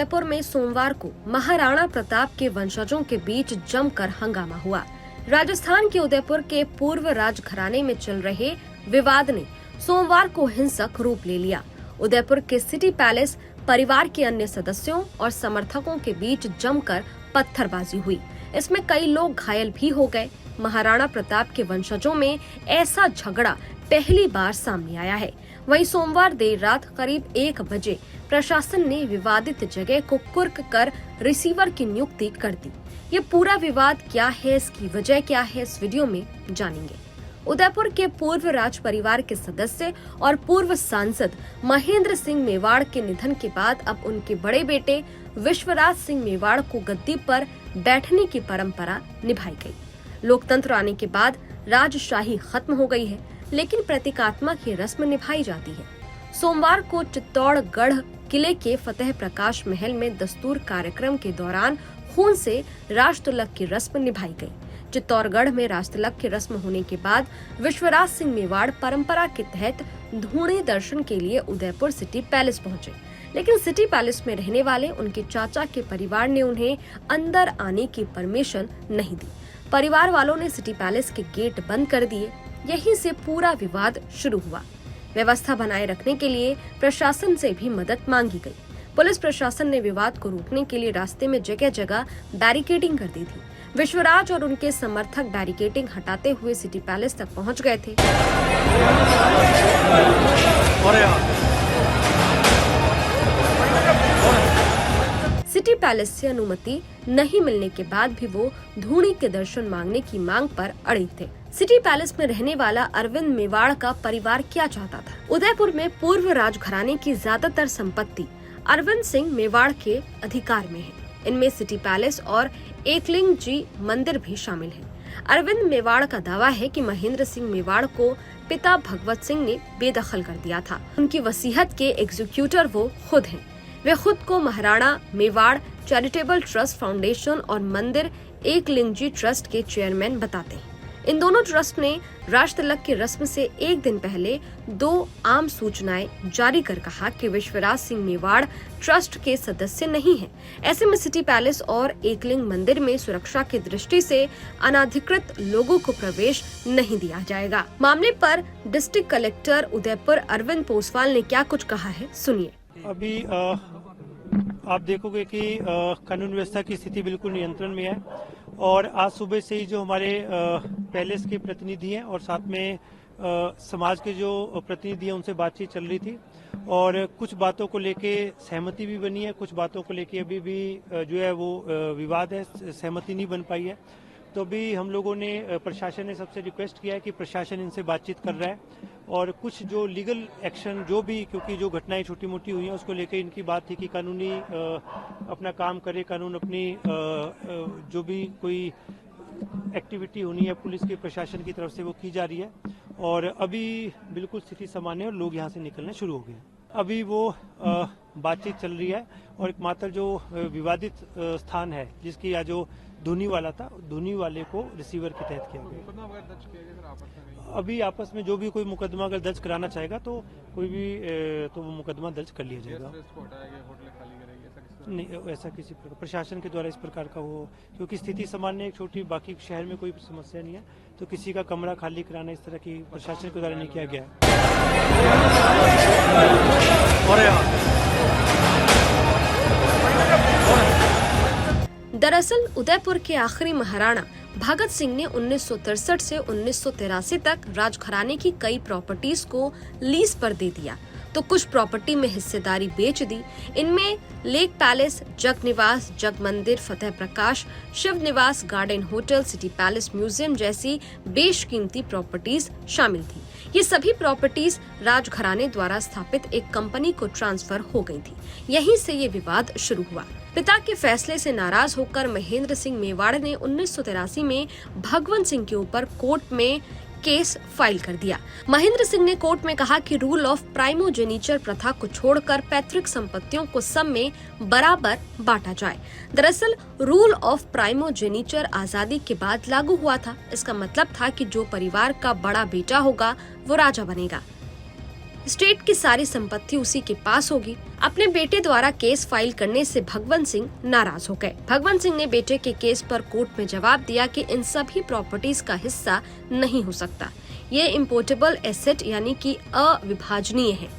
उदयपुर में सोमवार को महाराणा प्रताप के वंशजों के बीच जमकर हंगामा हुआ। राजस्थान के उदयपुर के पूर्व राजघराने में चल रहे विवाद ने सोमवार को हिंसक रूप ले लिया। उदयपुर के सिटी पैलेस परिवार के अन्य सदस्यों और समर्थकों के बीच जमकर पत्थरबाजी हुई। इसमें कई लोग घायल भी हो गए। महाराणा प्रताप के वंशजों में ऐसा झगड़ा पहली बार सामने आया है। वहीं सोमवार देर रात करीब 1 बजे प्रशासन ने विवादित जगह को कुर्क कर रिसीवर की नियुक्ति कर दी। ये पूरा विवाद क्या है, इसकी वजह क्या है, इस वीडियो में जानेंगे। उदयपुर के पूर्व राज परिवार के सदस्य और पूर्व सांसद महेंद्र सिंह मेवाड़ के निधन के बाद अब उनके बड़े बेटे विश्वराज सिंह मेवाड़ को गद्दी पर बैठने की परंपरा निभाई गई। लोकतंत्र आने के बाद राजशाही खत्म हो गई है, लेकिन प्रतीकात्मक ये रस्म निभाई जाती है। सोमवार को चित्तौड़गढ़ किले के फतेह प्रकाश महल में दस्तूर कार्यक्रम के दौरान खून से राज तिलक की रस्म निभाई गई। चित्तौड़गढ़ में राज तिलक की रस्म होने के बाद विश्वराज सिंह मेवाड़ परंपरा के तहत धूणे दर्शन के लिए उदयपुर सिटी पैलेस पहुंचे, लेकिन सिटी पैलेस में रहने वाले उनके चाचा के परिवार ने उन्हें अंदर आने की परमिशन नहीं दी। परिवार वालों ने सिटी पैलेस के गेट बंद कर दिए। यहीं से पूरा विवाद शुरू हुआ। व्यवस्था बनाए रखने के लिए प्रशासन से भी मदद मांगी गई। पुलिस प्रशासन ने विवाद को रोकने के लिए रास्ते में जगह जगह बैरिकेडिंग कर दी थी। विश्वराज और उनके समर्थक बैरिकेडिंग हटाते हुए सिटी पैलेस तक पहुंच गए थे। सिटी पैलेस से अनुमति नहीं मिलने के बाद भी वो धूणी के दर्शन मांगने की मांग पर अड़े थे। सिटी पैलेस में रहने वाला अरविंद मेवाड़ का परिवार क्या चाहता था? उदयपुर में पूर्व राजघराने की ज्यादातर संपत्ति अरविंद सिंह मेवाड़ के अधिकार में है। इनमें सिटी पैलेस और एकलिंग जी मंदिर भी शामिल है। अरविंद मेवाड़ का दावा है कि महेंद्र सिंह मेवाड़ को पिता भगवत सिंह ने बेदखल कर दिया था। उनकी वसीयत के एग्जीक्यूटर वो खुद हैं। वे खुद को Maharana Mewar charitable trust foundation और मंदिर एकलिंगजी ट्रस्ट के चेयरमैन बताते हैं। इन दोनों ट्रस्ट ने राज तिलक की रस्म से 1 दिन पहले 2 आम सूचनाएं जारी कर कहा कि विश्वराज सिंह मेवाड़ ट्रस्ट के सदस्य नहीं हैं। ऐसे में सिटी पैलेस और एकलिंग मंदिर में सुरक्षा की दृष्टि से अनाधिकृत लोगों को प्रवेश नहीं दिया जाएगा। मामले पर डिस्ट्रिक्ट कलेक्टर उदयपुर अरविंद पोसवाल ने क्या कुछ कहा है, सुनिए। अभी आप देखोगे कि कानून व्यवस्था की स्थिति बिल्कुल नियंत्रण में है और आज सुबह से ही जो हमारे पैलेस के प्रतिनिधि हैं और साथ में समाज के जो प्रतिनिधि हैं उनसे बातचीत चल रही थी और कुछ बातों को लेके सहमति भी बनी है, कुछ बातों को लेके अभी भी जो है वो विवाद है, सहमति नहीं बन पाई है। तो अभी हम लोगों ने प्रशासन ने सबसे रिक्वेस्ट किया है कि प्रशासन इनसे बातचीत कर रहा है और कुछ जो लीगल एक्शन जो भी, क्योंकि जो घटनाएं छोटी मोटी हुई हैं उसको लेकर इनकी बात थी कि कानूनी अपना काम करे, कानून अपनी जो भी कोई एक्टिविटी होनी है पुलिस के प्रशासन की तरफ से वो की जा रही है और अभी बिल्कुल स्थिति सामान्य है और लोग यहाँ से निकलना शुरू हो गए। अभी वो बातचीत चल रही है और एकमात्र जो विवादित स्थान है जिसकी या जो धूनी वाला था, धूनी वाले को रिसीवर के तहत किया गया। अभी आपस में जो भी कोई मुकदमा अगर दर्ज कराना चाहेगा तो कोई भी तो वो मुकदमा दर्ज कर लिया जाएगा। नहीं, ऐसा किसी प्रकार प्रशासन के द्वारा इस प्रकार का वो, क्योंकि स्थिति सामान्य एक छोटी, बाकी शहर में कोई समस्या नहीं है तो किसी का कमरा खाली कराना इस तरह की प्रशासन के द्वारा नहीं किया गया दरअसल उदयपुर के आखिरी महाराणा भगत सिंह ने 1963 से 1983 तक राजघराने की कई प्रॉपर्टीज को लीज पर दे दिया तो कुछ प्रॉपर्टी में हिस्सेदारी बेच दी। इनमें लेक पैलेस, जग निवास, जग मंदिर, फतेह प्रकाश, शिव निवास, garden hotel, city palace museum जैसी बेशकीमती प्रॉपर्टीज शामिल थी। ये सभी प्रॉपर्टीज राजघराने द्वारा स्थापित एक कंपनी को ट्रांसफर हो गई थी। यहीं से ये विवाद शुरू हुआ। पिता के फैसले से नाराज होकर महेंद्र सिंह मेवाड़ ने 1983 में भगवंत सिंह के ऊपर कोर्ट में केस फाइल कर दिया। महेंद्र सिंह ने कोर्ट में कहा कि रूल ऑफ प्राइमोजेनिचर प्रथा को छोड़कर पैतृक संपत्तियों को सब में बराबर बांटा जाए। दरअसल रूल ऑफ प्राइमोजेनिचर आजादी के बाद लागू हुआ था। इसका मतलब था कि जो परिवार का बड़ा बेटा होगा वो राजा बनेगा। स्टेट की सारी संपत्ति उसी के पास होगी। अपने बेटे द्वारा केस फाइल करने से भगवंत सिंह नाराज हो गए। भगवंत सिंह ने बेटे के केस पर कोर्ट में जवाब दिया कि इन सभी प्रॉपर्टीज का हिस्सा नहीं हो सकता, ये इम्पोर्टेबल एसेट यानी कि अविभाजनीय है।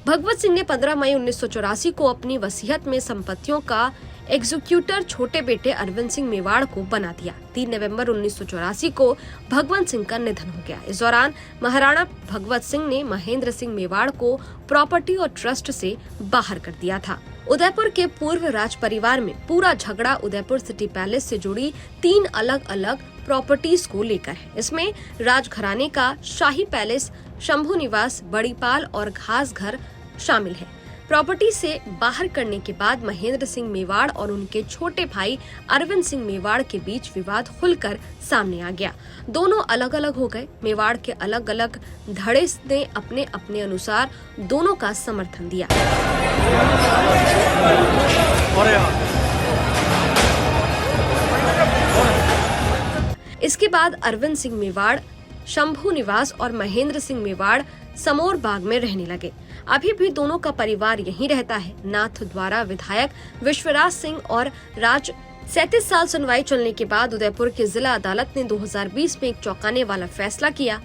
भगवत सिंह ने 15 मई 1984 को अपनी वसीयत में संपत्तियों का एग्जीक्यूटर छोटे बेटे अरविंद सिंह मेवाड़ को बना दिया। 3 नवंबर 1984 को भगवंत सिंह का निधन हो गया। इस दौरान महाराणा भगवत सिंह ने महेंद्र सिंह मेवाड़ को प्रॉपर्टी और ट्रस्ट से बाहर कर दिया था। उदयपुर के पूर्व राज परिवार में पूरा झगड़ा उदयपुर सिटी पैलेस से जुड़ी 3 अलग अलग प्रॉपर्टीज को लेकर है। इसमें राजघराने का शाही पैलेस, शंभू निवास, बड़ीपाल और घास घर शामिल है। प्रॉपर्टी से बाहर करने के बाद महेंद्र सिंह मेवाड़ और उनके छोटे भाई अरविंद सिंह मेवाड़ के बीच विवाद खुलकर सामने आ गया। दोनों अलग अलग हो गए। मेवाड़ के अलग अलग धड़े ने अपने अपने अनुसार दोनों का समर्थन दिया। इसके बाद अरविंद सिंह मेवाड़ शंभू निवास और महेंद्र सिंह मेवाड़ समोर बाग में रहने लगे। अभी भी दोनों का परिवार यहीं रहता है। नाथ द्वारा विधायक विश्वराज सिंह और राज 37 साल सुनवाई चलने के बाद उदयपुर की जिला अदालत ने 2020 में एक चौंकाने वाला फैसला किया।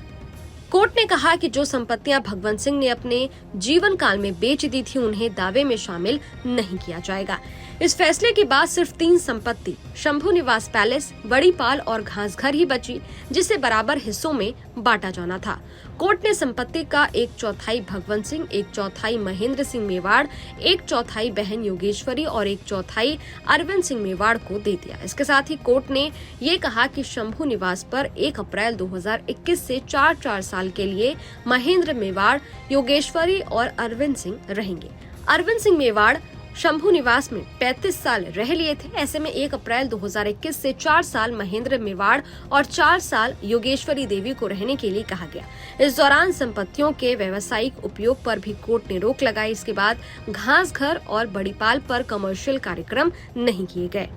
कोर्ट ने कहा कि जो संपत्तियां भगवंत सिंह ने अपने जीवन काल में बेच दी थी, उन्हें दावे में शामिल नहीं किया जाएगा। इस फैसले के बाद सिर्फ 3 संपत्ति शंभू निवास पैलेस, बड़ीपाल और घासघर ही बची, जिसे बराबर हिस्सों में बांटा जाना था। कोर्ट ने संपत्ति का 1/4 भगवंत सिंह, 1/4 महेंद्र सिंह मेवाड़, 1/4 बहन योगेश्वरी और 1/4 अरविंद सिंह मेवाड़ को दे दिया। इसके साथ ही कोर्ट ने ये कहा कि शंभू निवास पर 1 अप्रैल 2021 से 4 साल के लिए महेंद्र मेवाड़, योगेश्वरी और अरविंद सिंह रहेंगे। अरविंद सिंह मेवाड़ शंभू निवास में 35 साल रह लिए थे। ऐसे में 1 अप्रैल 2021 से 4 साल महेंद्र मेवाड़ और 4 साल योगेश्वरी देवी को रहने के लिए कहा गया। इस दौरान संपत्तियों के व्यावसायिक उपयोग पर भी कोर्ट ने रोक लगाई। इसके बाद घासघर और बड़ीपाल पर कमर्शियल कार्यक्रम नहीं किए गए।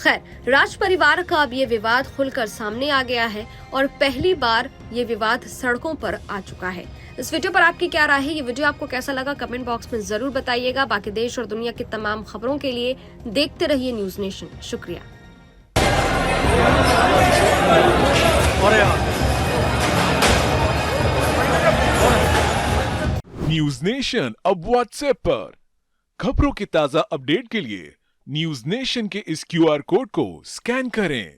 खैर, राज परिवार का अब ये विवाद खुलकर सामने आ गया है और पहली बार ये विवाद सड़कों पर आ चुका है। इस वीडियो पर आपकी क्या राय है? ये वीडियो आपको कैसा लगा? कमेंट बॉक्स में जरूर बताइएगा। बाकी देश और दुनिया की तमाम खबरों के लिए देखते रहिए न्यूज नेशन। शुक्रिया। न्यूज नेशन अब व्हाट्सएप पर खबरों के ताजा अपडेट के लिए न्यूज नेशन के इस QR कोड को स्कैन करें।